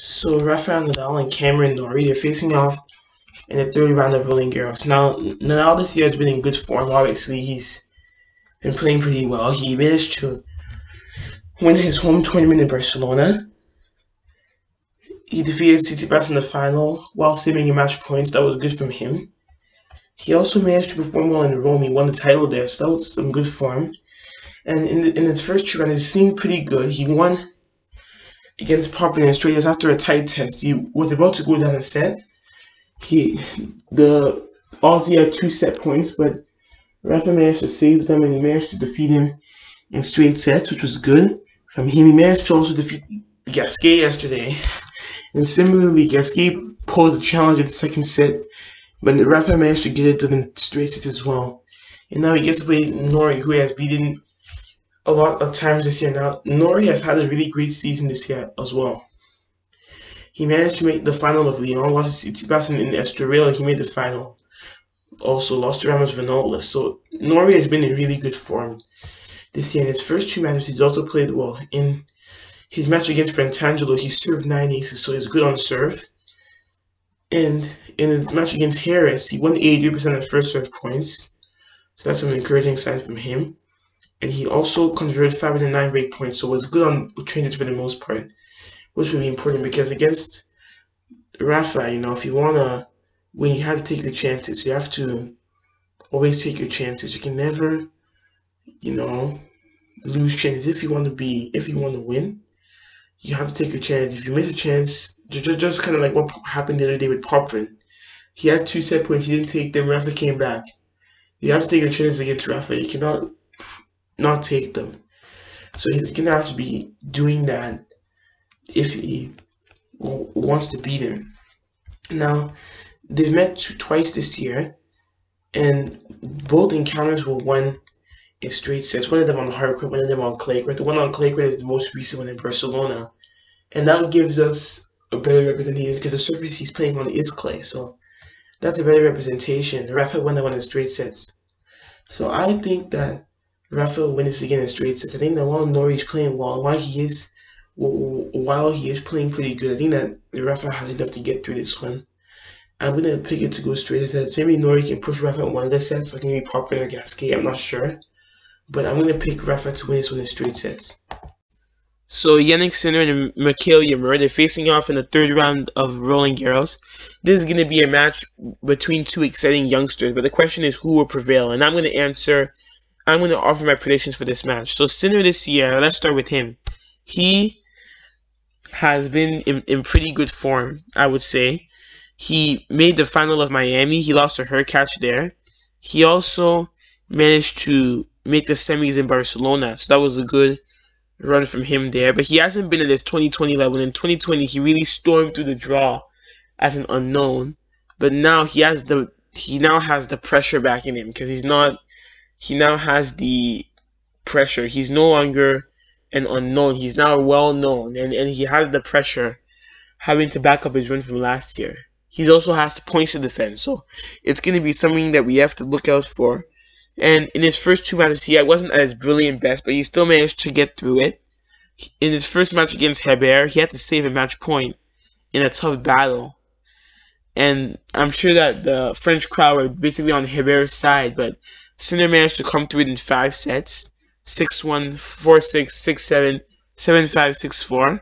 So Rafael Nadal and Cameron Norrie, they're facing off in the third round of Roland Garros. Now, Nadal this year has been in good form. Obviously, he's been playing pretty well. He managed to win his home tournament in Barcelona. He defeated Tsitsipas in the final while saving in match points. That was good from him. He also managed to perform well in Rome. He won the title there, so that was some good form. And in his first two rounds, it seemed pretty good. He won against Popper in straight after a tight test. He was about to go down a set. The Aussie had 2 set points, but Rafa managed to save them and he managed to defeat him in straight sets, which was good from him. He managed to also defeat Gasquet yesterday. And similarly, Gasquet posed a challenge in the second set, but Rafa managed to get it done in straight sets as well. And now he gets to play Norrie, who has beaten a lot of times this year now. Norrie has had a really great season this year as well. He managed to make the final of Lyon, lost to Tsitsipas in Estoril. He made the final. Also lost to Ramos Vinolas. So Norrie has been in really good form this year. In his first 2 matches, he's also played well. In his match against Frantangelo, he served 9 aces, so he's good on serve. And in his match against Harris, he won 83% of first serve points. So that's an encouraging sign from him. And he also converted 509 break points, so was good on trainers for the most part, which will be important because against Rafa, if you want to win, you have to take your chances. You have to always take your chances. You can never, lose chances. If you want to win, you have to take your chance. If you miss a chance, just kind of like what happened the other day with Poprin. He had 2 set points, he didn't take them, Rafa came back. You have to take your chances against Rafa. You cannot not take them. So he's going to have to be doing that if he wants to beat him. Now, they've met twice this year, and both encounters were won in straight sets. One of them on the hard court, one of them on clay court. The one on clay court is the most recent one in Barcelona. And that gives us a better representation because the surface he's playing on is clay. So that's a better representation. Rafa won that one in straight sets. So I think that Rafa will win this again in straight sets. I think that while Norrie's playing well, while he is playing pretty good, I think that Rafa has enough to get through this one. I'm going to pick it to go straight sets. Maybe Norrie can push Rafa in one of the sets, like maybe Popper or Gasquet, I'm not sure. But I'm going to pick Rafa to win this one in straight sets. So Yannick Sinner and Mikael Ymer, they're facing off in the third round of Roland Garros. This is going to be a match between 2 exciting youngsters, but the question is who will prevail. And I'm going to offer my predictions for this match. So Sinner this year, let's start with him. He has been in pretty good form, I would say. He made the final of Miami. He lost to Hurkacz there. He also managed to make the semis in Barcelona, so that was a good run from him there. But he hasn't been at his 2020 level. In 2020, he really stormed through the draw as an unknown. But now he now has the pressure back in him because he now has the pressure. He's no longer an unknown. He's now well known, and he has the pressure having to back up his run from last year. He also has the points to defend, so it's going to be something that we have to look out for. And in his first 2 matches, he wasn't at his brilliant best, but he still managed to get through it. In his first match against Hebert, he had to save a match point in a tough battle. And I'm sure that the French crowd were basically on Hebert's side, but Sinner managed to come through it in 5 sets. 6-1, 4-6, 6-7, 7-5, 6-4.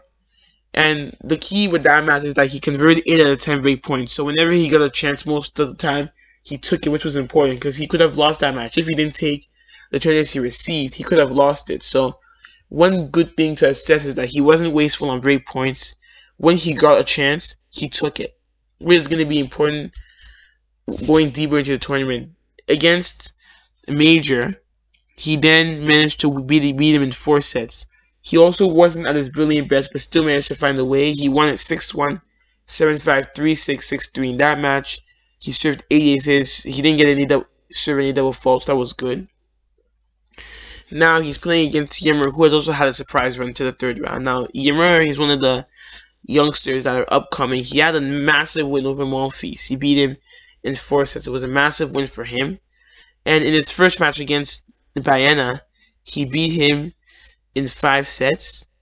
And the key with that match is that he converted 8 out of 10 break points. So whenever he got a chance most of the time, he took it, which was important because he could have lost that match. If he didn't take the chances he received, he could have lost it. So one good thing to assess is that he wasn't wasteful on break points. When he got a chance, he took it, which is going to be important going deeper into the tournament. Against Major, he then managed to beat him in 4 sets. He also wasn't at his brilliant best, but still managed to find a way. He won at 6-1, 7-5, 3-6, 6-3 in that match. He served 8 aces. He didn't get serve any double faults. That was good. Now he's playing against Ymer, who has also had a surprise run to the third round. Now Ymer, he's one of the youngsters that are upcoming. He had a massive win over Monfils. He beat him in 4 sets. It was a massive win for him. And in his first match against Baena, he beat him in 5 sets.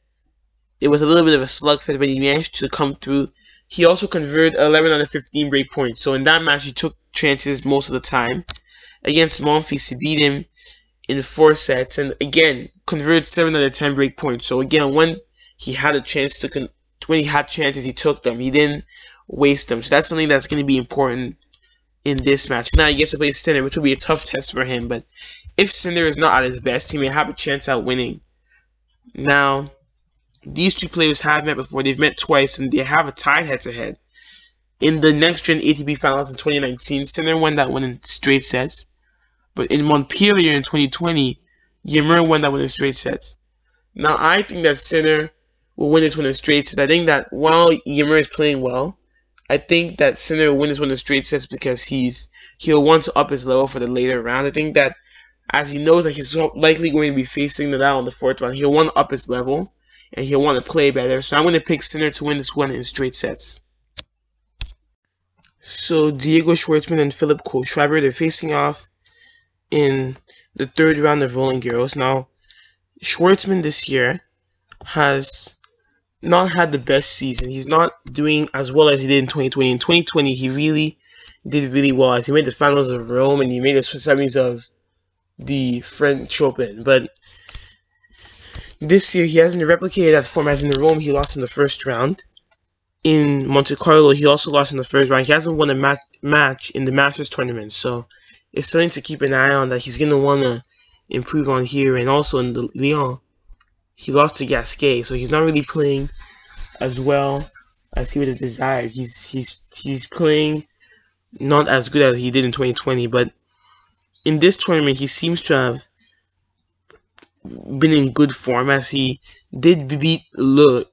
it was a little bit of a slugfest, but he managed to come through. He also converted 11 out of 15 break points. So in that match, he took chances most of the time. Against Monfils, he beat him in 4 sets, and again converted 7 out of 10 break points. So again, when he had a chance to when he had chances, he took them. He didn't waste them. So that's something that's going to be important in this match. Now he gets to play Sinner, which will be a tough test for him. But if Sinner is not at his best, he may have a chance at winning. Now, these two players have met before. They've met twice, and they have a tied head-to-head. In the next-gen ATP Finals in 2019, Sinner won that one in straight sets. But in Montpellier in 2020, Ymer won that one in straight sets. Now, I think that Sinner will win this one in straight sets. I think that while Ymer is playing well, I think that Sinner will win this one in straight sets because he'll want to up his level for the later round. I think that as he knows that he's likely going to be facing Nadal in the 4th round, he'll want to up his level and he'll want to play better. So I'm going to pick Sinner to win this one in straight sets. So Diego Schwartzman and Philipp Kohlschreiber, they're facing off in the 3rd round of Roland Garros. Now, Schwartzman this year has not had the best season. He's not doing as well as he did in 2020. In 2020, he really did really well as he made the finals of Rome and he made the semis of the French Open. But this year, he hasn't replicated that form. As in Rome, he lost in the 1st round. In Monte Carlo, he also lost in the 1st round. He hasn't won a match in the Masters tournament, so it's something to keep an eye on that he's going to want to improve on here. And also in the Lyon, he lost to Gasquet, so he's not really playing as well as he would have desired. He's playing not as good as he did in 2020, but in this tournament, he seems to have been in good form as he did beat Lou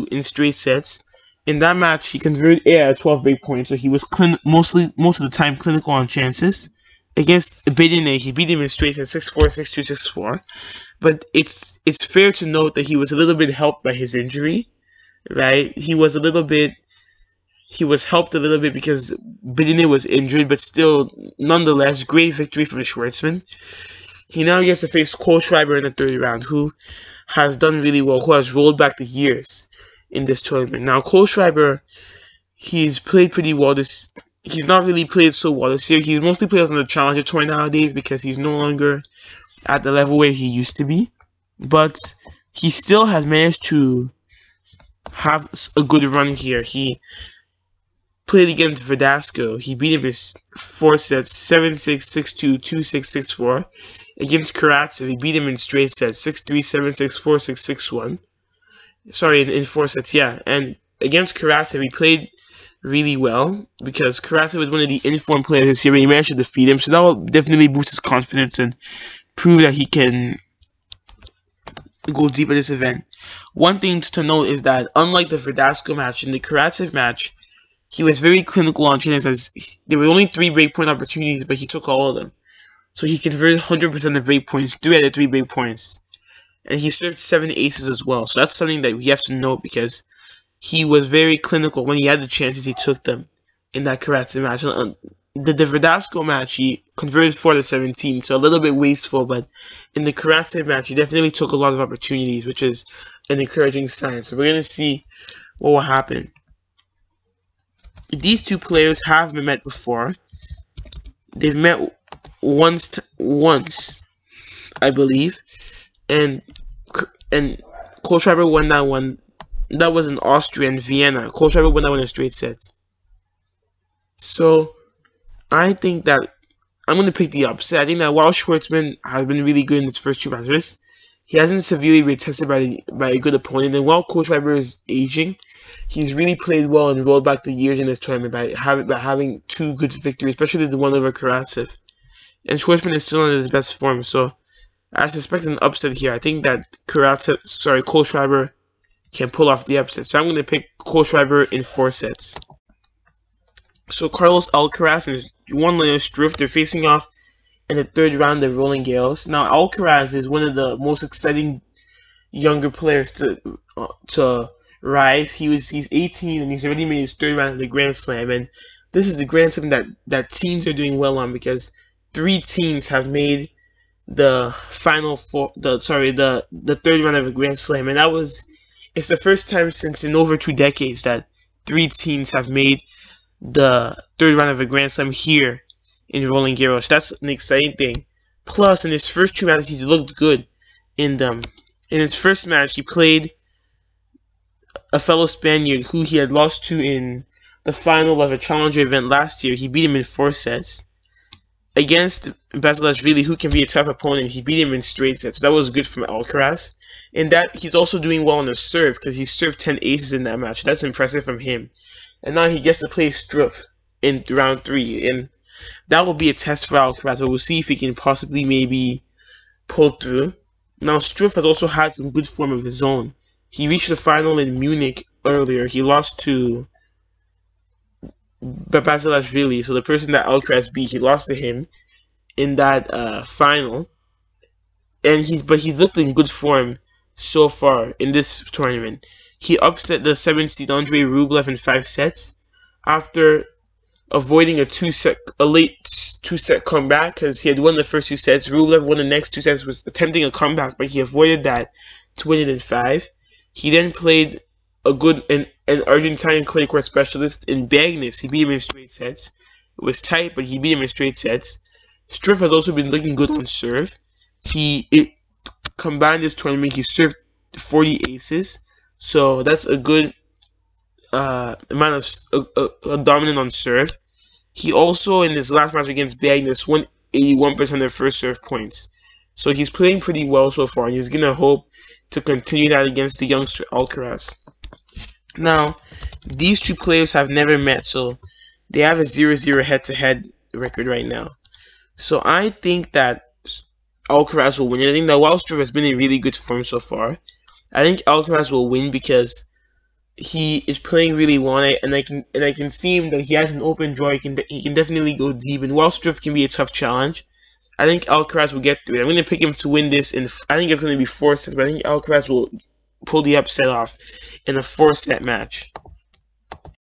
in straight sets. In that match, he converted 8 out of 12 break points, so he was most of the time clinical on chances. Against Medvedev, he beat him in straight sets 6-4, 6-2, 6-4. But it's fair to note that he was a little bit helped by his injury, right? He was helped a little bit because Medvedev was injured, but still, nonetheless, great victory from the Schwartzman. He now gets to face Kohlschreiber in the 3rd round, who has done really well, who has rolled back the years in this tournament. Now, Kohlschreiber, he's played pretty well he's not really played so well this year. He's mostly played on the Challenger Tour nowadays because he's no longer at the level where he used to be. But he still has managed to have a good run here. He played against Verdasco. He beat him in 4 sets, 7-6, 6-2, 2-6, 6-4. Against Karatsev, he beat him in straight sets, 6-3, 7-6, 4-6, 6-1. Sorry, in 4 sets, yeah. And against Karatsev, he played really well because Karatsev was one of the informed players this year, but he managed to defeat him. So that will definitely boost his confidence and prove that he can go deep at this event. One thing to note is that unlike the Verdasco match, in the Karatsev match, he was very clinical on chances. There were only 3 breakpoint opportunities, but he took all of them. So he converted 100% of break points, 3 out of 3 break points. And he served 7 aces as well. So that's something that we have to note because he was very clinical. When he had the chances, he took them in that Karatsev match. The Verdasco match, he converted 4 to 17, so a little bit wasteful. But in the Karatsev match, he definitely took a lot of opportunities, which is an encouraging sign. So we're going to see what will happen. These two players have been met before. They've met once, I believe, and Kohlschreiber won that one. That was in Austria and Vienna. Kohlschreiber won that one in straight sets. So I think that I'm going to pick the upset. I think that while Schwartzman has been really good in his first 2 matches, he hasn't severely been tested by a good opponent. And while Kohlschreiber is aging, he's really played well and rolled back the years in this tournament by having 2 good victories, especially the one over Karatsev. And Schwartzman is still in his best form, so I suspect an upset here. I think that Kohlschreiber can pull off the upset. So I'm going to pick Kohlschreiber in 4 sets. So Carlos Alcaraz and Juan Leonard Struff, they're facing off in the 3rd round of Roland Garros. Now, Alcaraz is one of the most exciting younger players to rise. He's 18 and he's already made his 3rd round of the Grand Slam. And this is the Grand Slam that teams are doing well on because 3 teams have made the final 4. The 3rd round of the Grand Slam, and that was It's the first time since in over 2 decades that 3 teams have made the third round of a Grand Slam here in Roland Garros. That's an exciting thing. Plus, in his first 2 matches, he looked good in them. In his first match, he played a fellow Spaniard who he had lost to in the final of a challenger event last year. He beat him in 4 sets. Against Basilashvili, who can be a tough opponent, he beat him in straight sets. So that was good from Alcaraz. And that he's also doing well on the serve because he served 10 aces in that match. That's impressive from him. And now he gets to play Struff in round 3. And that will be a test for Alcaraz, but we'll see if he can possibly maybe pull through. Now, Struff has also had some good form of his own. He reached the final in Munich earlier. He lost to Basilashvili, so the person that Alcaraz beat, he lost to him in that final. And he's looked in good form so far in this tournament. He upset the 7th seed Andrei Rublev in 5 sets after avoiding a late 2-set comeback because he had won the first 2 sets. Rublev won the next 2 sets, was attempting a comeback, but he avoided that to win it in 5. He then played an Argentine clay court specialist in Bagnis. He beat him in straight sets. It was tight, but he beat him in straight sets. Struff has also been looking good on serve. Combined this tournament, he served 40 aces. So that's a good amount of dominant on serve. He also, in his last match against Bagnis, won 81% of their first serve points. So he's playing pretty well so far, and he's going to hope to continue that against the youngster Alcaraz. Now, these 2 players have never met, so they have a 0-0 head-to-head record right now. So I think that Alcaraz will win. I think that while Struff has been in really good form so far, I think Alcaraz will win because he is playing really well, and I can see him that he has an open draw. He can definitely go deep, and while Struff can be a tough challenge, I think Alcaraz will get through it. I'm going to pick him to win this I think it's going to be 4 sets, but I think Alcaraz will pull the upset off in a 4-set match.